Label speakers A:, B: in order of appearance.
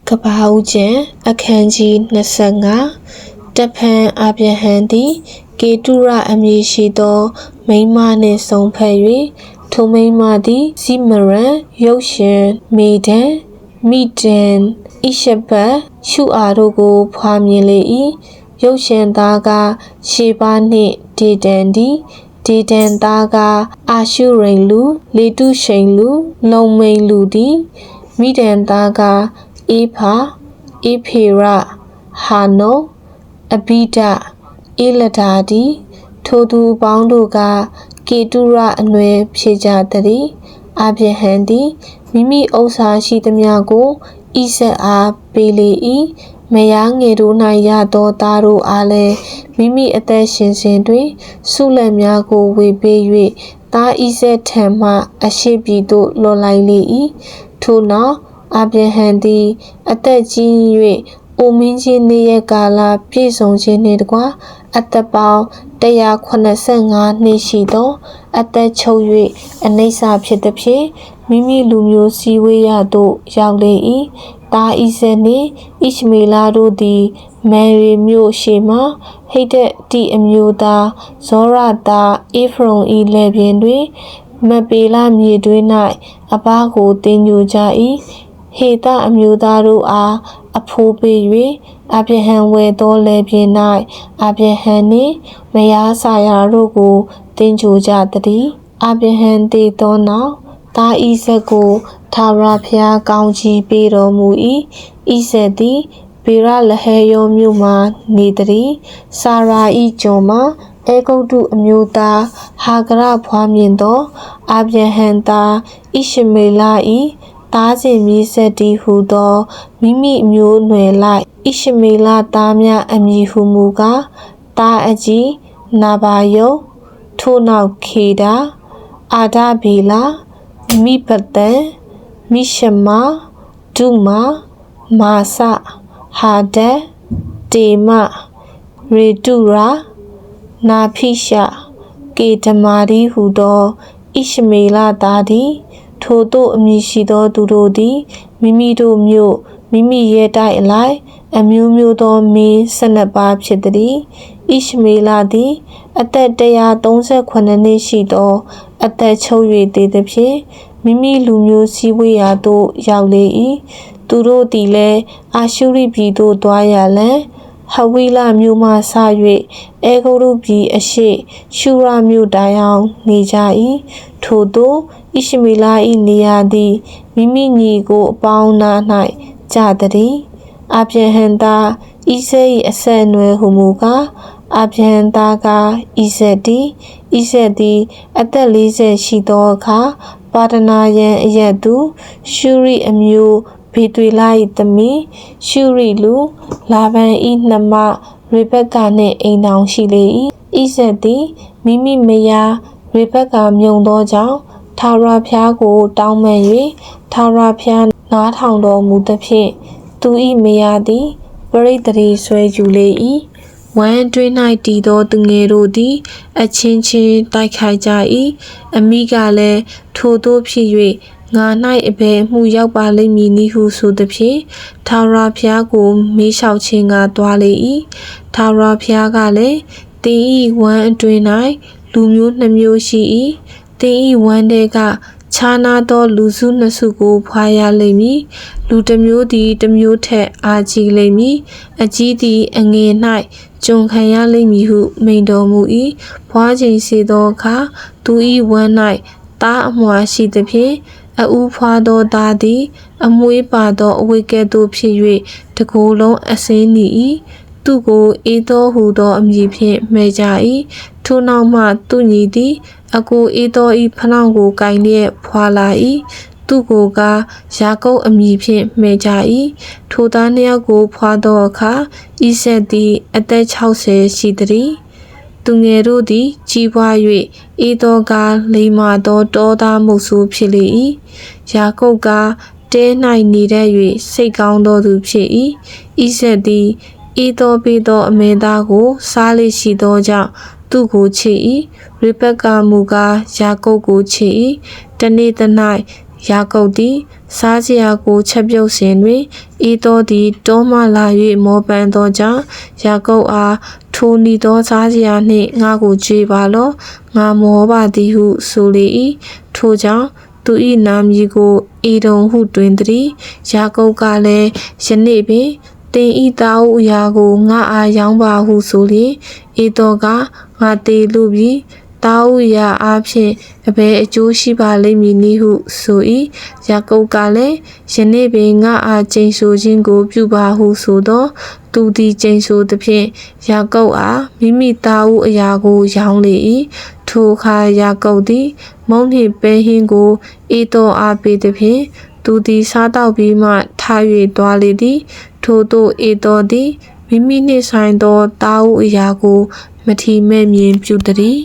A: ကဘာဦးကျန်အခန်းကြီး25တဖန်အဗျဟန်သည်ကေတုရအမည်ရှိသောမိန်းမနှင့်ဆုံဖက်၍ထိုမိန်းမသည်ဇိမရန်ရုပ်ရှင်မေဒန်မိဒန်ဣရှဘတ်ရှုအာတို့ကိုဖွာမြင်လေ၏ရုပ်ရှင်သားကရှေဘာနှင့်ဒေဒန်သည်ဒေဒန်သားကအာရှုရိန်လူလေတုရှိန်လူလုံမိန်လူသည်မိဒန်သားကအေဖာအေဖေရဟာနောအဘိဒအေလဒါဒီထိုသူပေါင်းတို့ကကေတုရအနွယ်ဖြစ်ကြသည်အဗျဟန်သည်မိမိဥစ္စာရှိသမျှကိုဣဇက်အားပေးလေ၏မယားငယ်တို့၌ရသောသားတို့အားလည်းမိမိအသက်ရှင်စဉ်တွင်ဆုလက်များကိုဝေပေး၍သားဣဇက်ထံမှအရှိပြည်သို့လွှတ်လိုက်လေ၏ထို့နောက်အဗျဟန်သည်အသက်ကြီး၍အိုမင်းကြီးနေရကာလပြည့်စုံခြင်းနှင့်တကွအသက်ပေါင်း185နှစ်ရှိသောအသက်ချုပ်၍အနိစ္စဖြစ်သည်ဖြင့်မိမိလူမျိုးစည်းဝေးရသို့ရောက်လေ၏သားဣဇက်နှင့်ဣရှမေလတို့သည်မယ်ရီမြို့ရှိမှဟိဒက်တိအမျိုးသားဇောရသားအေဖရုံ၏လက်ပြင်တွင်မပေလမြေတွင်၌အဘကိုတင်ညူကြ၏ဟေသအမျိုးသားတို့အားအဖိုးပေး၍အဗျဟန်ဝယ်သောလက်ပြင်၌အဗျဟန်နှင့်မယားစာယာတို့ကိုတင်ကြကြသည်အဗျဟန်တည်သောနောက်သားဣဇက်ကိုထာဝရဘုရားကောင်းချီးပေးတော်မူ၏ဣဇက်သည်ဗေရလဟေယောမြို့မှနေသည်စာရာဤကျွန်မှအေဂုတ်တုအမျိုးသားဟာဂရဖွားမြင်သောအဗျဟန်သားဣရှမေလဤသားစဉ်မြေးဆက်တည်ဟုသောမိမိမျိုးနွယ်လိုက်ဣရှမေလသားများအမည်ဟုမူကားသားအကြီးနာဘာယုထို့နောက်ခေဒါအာဒဗေလာမိပတန်မိရှမဒုမာမာဆဟာဒက်တေမရေတုရာနာဖိရှကေဓမာရီဟုသောဣရှမေလသားသည်ထိုတို့အမည်ရှိသောသူတို့သည်မိမိတို့မြို့မိမိရဲ့တိုက်အလိုက်အမျိုးမျိုးသောမင်း12ပါးဖြစ်သည်ဣရှမေလသည်အသက်138နှစ်ရှိသောအသက်ချုပ်၍တည်သည်ဖြင့်မိမိလူမျိုးစည်းဝေးရာသို့ရောက်လေ၏သူတို့သည်လည်းအာရှုရိပြည်သို့သွားရလံဟဝိလမြို့မှဆ၍အေဂုရုပြည်အရှိရှုရမြို့တိုင်အောင်နေကြ၏ထို့သောဣရှမေလ၏နေရာသည်မိမိညီကိုအပေါင်းနာ၌ကြသည်အဗျဟန်သားဣဇက်၏အဆက်အနွယ်ဟုမူကားအဗျဟန်သားကဣဇက်သည်အသက်40ရှိသောအခါပါဒနာယံအရက်သူရှုရိအမျိုးဘေသွေလ၏သမီးရှုရိလူလာဗန်၏နှမရေဘက္ကာနှင့်အိမ်ထောင်ရှိလေ၏ဣဇက်သည်မိမိမယားရေဘက္ကာမြုံသောကြောင့်ထာဝရဘုရားကိုတောင်းပန်၍ထာဝရဘုရားနားထောင်တော်မူသဖြင့်သူ၏မယားသည်ပရိသတိဆွဲယူလေ၏ဝမ်းတွင်း၌တည်သောသူငယ်တို့သည်အချင်းချင်းတိုက်ခိုက်ကြ၏အမိကလည်းထိုတို့ဖြစ်၍ငါ၌အဘယ်မှုရောက်ပါလိမ့်မည်နည်းဟုဆိုသည်ဖြင့်ထာဝရဘုရားကိုမေးလျှောက်ခြင်းကသွားလေ၏ထာဝရဘုရားကလည်းတင်၏ဝမ်းအတွင်း၌လူမျိုး2မျိုးရှိ၏တင်၏ဝမ်းထဲကခြားနာသောလူစု2စုကိုဖွာရလိမ့်မည်လူတစ်မျိုးသည်တစ်မျိုးထက်အာကြီးလိမ့်မည်အကြီးသည်အငယ်၌ကျွန်ခံရလိမ့်မည်ဟုမိန့်တော်မူ၏ဖွာခြင်းစေသောအခါသူ၏ဝမ်း၌သားအမွှာရှိသဖြင့်အူဖွာသောသားသည်အမွေးပါသောအဝိကဲ့သို့ဖြစ်၍တကိုယ်လုံးအစင်းနေ၏သူကိုအေသောဟုသောအမည်ဖြင့်မှဲကြ၏ထိုနောက်မှသူညီသည်အကိုအေသော၏ဖနောင်းကိုကင်လျက်ဖွာလာ၏သူကိုကယာကုပ်အမည်ဖြင့်မှဲကြ၏ထိုသားနှစ်ယောက်ကိုဖွာသောအခါဣဇက်သည်အသက်60ရှိသည်သူငယ်တို့သည်ကြီးပွား၍အေသောကလိမ္မာသောတောသားမုတ်ဆိုးဖြစ်လေ၏ယာကုပ်ကတဲ၌နေတတ်၍စိတ်ကောင်းသောသူဖြစ်၏ဣဇက်သည်အေသောပေးသောအမေသားကိုစားလေရှိသောကြောင့်သူကိုချစ်၏ရေဘက္ကာမူကားယာကုပ်ကိုချစ်၏တနေ့သ၌ ယာကုပ်သည်စားစရာကိုချက်ပြုတ်စဉ်တွင်ဤသောသည်တောမှလာ၍မောပန်းသောကြောင့်ယာကုပ်အားထိုနီသောစားစရာနှင့်ငါကိုကြွေပါလော့ငါမောပါသည်ဟုဆိုလေ၏ထိုကြောင့်သူ၏နာမည်ကိုအေဒုံဟုတွင်သည်ယာကုပ်ကလည်းယနေ့ပင်တင်ဤသားဦးအရာကိုငါအားရောင်းပါဟုဆိုလျင်အေသောကငါတေလူပြီးသားဦးရာအားဖြင့်အဘယ်အကျိုးရှိပါလိမ့်မည်နည်းဟုဆို၏ယာကုပ်ကလည်းယနေ့ပင်ငါအားကျိန်ဆိုခြင်းကိုပြုပါဟုဆိုသောသူသည်ကျိန်ဆိုသဖြင့်ယာကုပ်အားမိမိသားဦးအရာကိုရောင်းလေ၏ထိုအခါယာကုပ်သည်မုန့်နှင့်ပဲဟင်းကိုအေသောအားပေးသဖြင့်သူသည်စားတောက်ပြီးမှထား၍သွားလေသည်ထို့သို့အေသောသည်မိမိနှင့်ဆိုင်သောသားဦးအရာကိုမထီမဲ့မြင်ပြုသည်